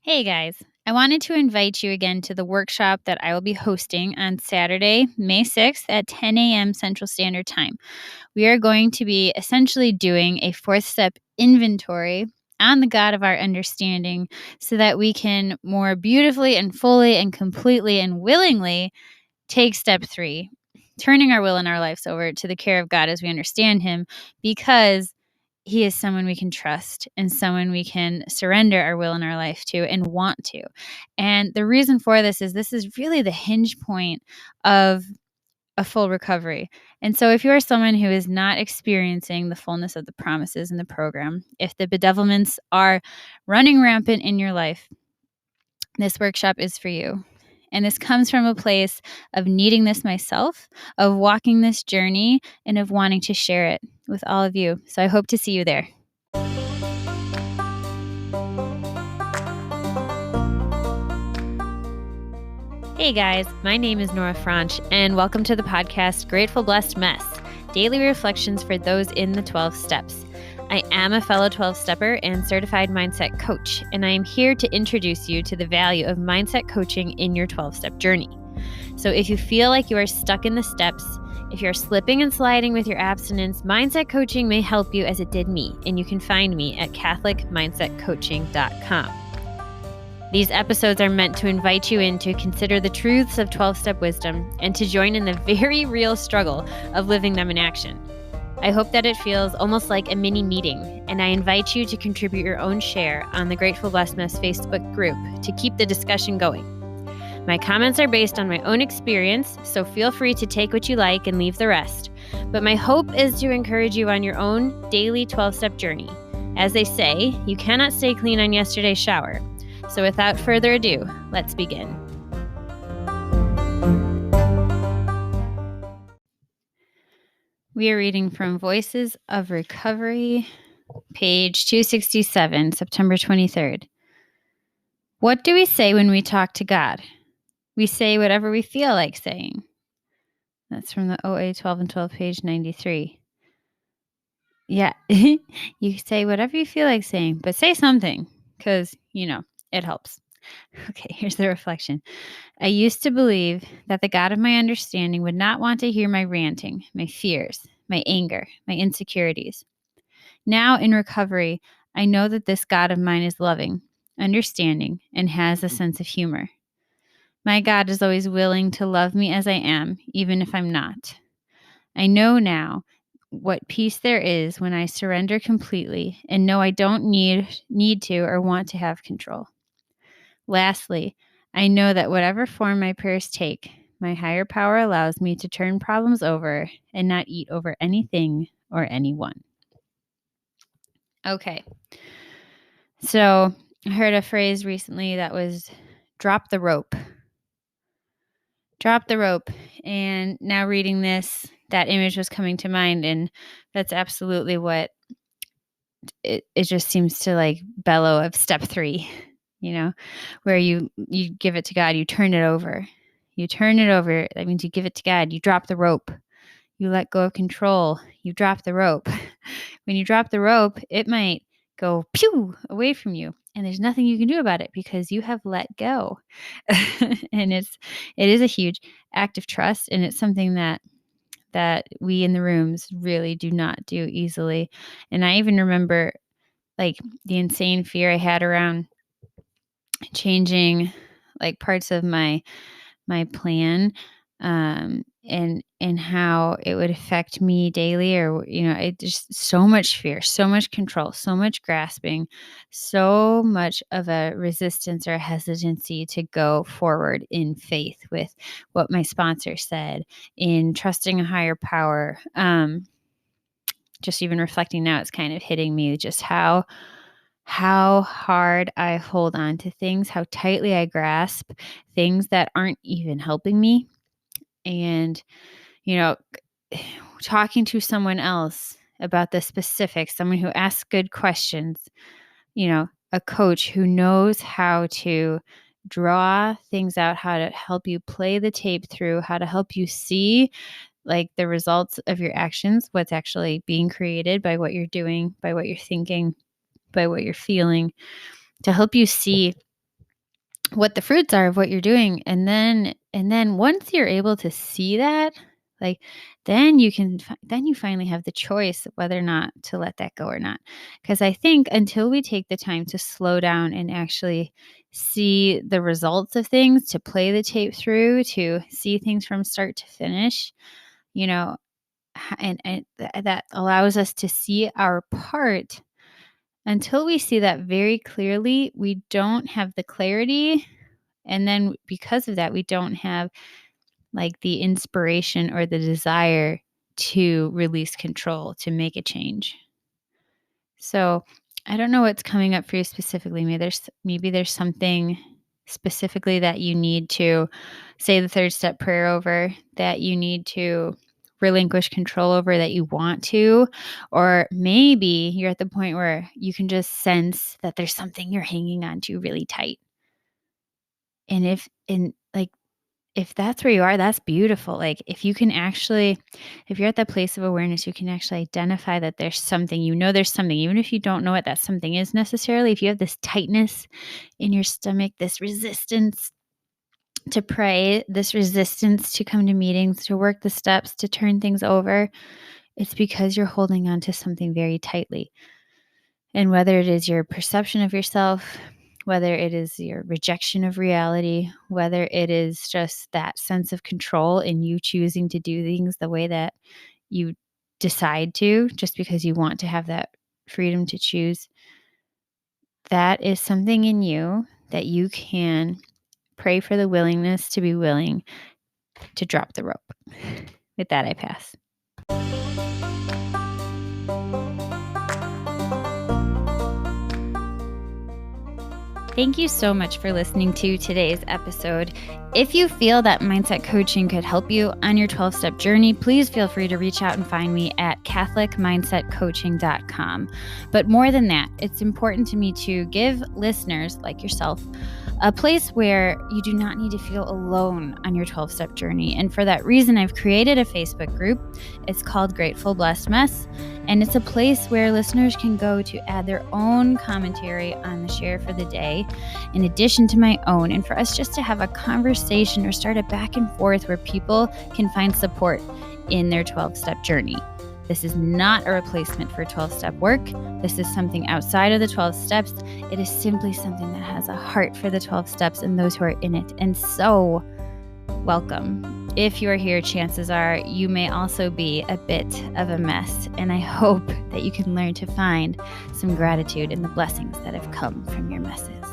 Hey guys, I wanted to invite you again to the workshop that I will be hosting on Saturday, May 6th at 10 a.m. Central Standard Time. We are going to be essentially doing a fourth step inventory on the God of our understanding so that we can more beautifully and fully and completely and willingly take step 3, turning our will and our lives over to the care of God as we understand Him, because He is someone we can trust and someone we can surrender our will and our life to and want to. And the reason for this is really the hinge point of a full recovery. And so if you are someone who is not experiencing the fullness of the promises in the program, if the bedevilments are running rampant in your life, this workshop is for you. And this comes from a place of needing this myself, of walking this journey, and of wanting to share it with all of you. So I hope to see you there. Hey guys, my name is Nora Franch, and welcome to the podcast Grateful Blessed Mess, daily reflections for those in the 12 steps. I am a fellow 12-stepper and certified mindset coach, and I am here to introduce you to the value of mindset coaching in your 12-step journey. So if you feel like you are stuck in the steps, if you're slipping and sliding with your abstinence, mindset coaching may help you as it did me, and you can find me at CatholicMindsetCoaching.com. These episodes are meant to invite you in to consider the truths of 12-step wisdom and to join in the very real struggle of living them in action. I hope that it feels almost like a mini meeting, and I invite you to contribute your own share on the Grateful Blessed Mess Facebook group to keep the discussion going. My comments are based on my own experience, so feel free to take what you like and leave the rest. But my hope is to encourage you on your own daily 12-step journey. As they say, you cannot stay clean on yesterday's shower. So without further ado, let's begin. We are reading from Voices of Recovery, page 267, September 23rd. What do we say when we talk to God? We say whatever we feel like saying. That's from the OA 12 and 12, page 93. Yeah, you say whatever you feel like saying, but say something, because, it helps. Okay, here's the reflection. I used to believe that the God of my understanding would not want to hear my ranting, my fears, my anger, my insecurities. Now in recovery, I know that this God of mine is loving, understanding, and has a sense of humor. My God is always willing to love me as I am, even if I'm not. I know now what peace there is when I surrender completely and know I don't need to or want to have control. Lastly, I know that whatever form my prayers take, my higher power allows me to turn problems over and not eat over anything or anyone. Okay. So I heard a phrase recently that was drop the rope. Drop the rope. And now reading this, that image was coming to mind, and that's absolutely what it just seems to like bellow of step 3, where you give it to God, you turn it over. You turn it over. That means you give it to God. You drop the rope. You let go of control. You drop the rope. When you drop the rope, it might go pew away from you, and there's nothing you can do about it because you have let go. And it is a huge act of trust, and it's something that we in the rooms really do not do easily. And I even remember like the insane fear I had around changing like parts of my plan, and how it would affect me daily, or it just so much fear, so much control, so much grasping, so much of a resistance or hesitancy to go forward in faith with what my sponsor said, in trusting a higher power. Just even reflecting now, it's kind of hitting me just how hard I hold on to things, how tightly I grasp things that aren't even helping me. And, talking to someone else about the specifics, someone who asks good questions, a coach who knows how to draw things out, how to help you play the tape through, how to help you see like the results of your actions, what's actually being created by what you're doing, by what you're thinking, by what you're feeling, to help you see what the fruits are of what you're doing. And then once you're able to see that, like, then you finally have the choice of whether or not to let that go or not. Because I think until we take the time to slow down and actually see the results of things, to play the tape through, to see things from start to finish, and that allows us to see our part. Until we see that very clearly, we don't have the clarity. And then because of that, we don't have like the inspiration or the desire to release control, to make a change. So I don't know what's coming up for you specifically. Maybe there's something specifically that you need to say the third step prayer over, that you need to relinquish control over, that you want to, or maybe you're at the point where you can just sense that there's something you're hanging on to really tight. And if that's where you are, that's beautiful. Like if you're at that place of awareness, you can actually identify that there's something, there's something, even if you don't know what that something is necessarily. If you have this tightness in your stomach, this resistance to pray, this resistance to come to meetings, to work the steps, to turn things over, it's because you're holding on to something very tightly. And whether it is your perception of yourself, whether it is your rejection of reality, whether it is just that sense of control in you choosing to do things the way that you decide to, just because you want to have that freedom to choose, that is something in you that you can pray for the willingness to be willing to drop the rope. With that, I pass. Thank you so much for listening to today's episode. If you feel that mindset coaching could help you on your 12-step journey, please feel free to reach out and find me at catholicmindsetcoaching.com. But more than that, it's important to me to give listeners like yourself a place where you do not need to feel alone on your 12-step journey. And for that reason, I've created a Facebook group. It's called Grateful Blessed Mess. And it's a place where listeners can go to add their own commentary on the share for the day, in addition to my own, and for us just to have a conversation or start a back and forth where people can find support in their 12-step journey. This is not a replacement for 12-step work. This is something outside of the 12 steps. It is simply something that has a heart for the 12 steps and those who are in it. And so, welcome. If you are here, chances are you may also be a bit of a mess. And I hope that you can learn to find some gratitude in the blessings that have come from your messes.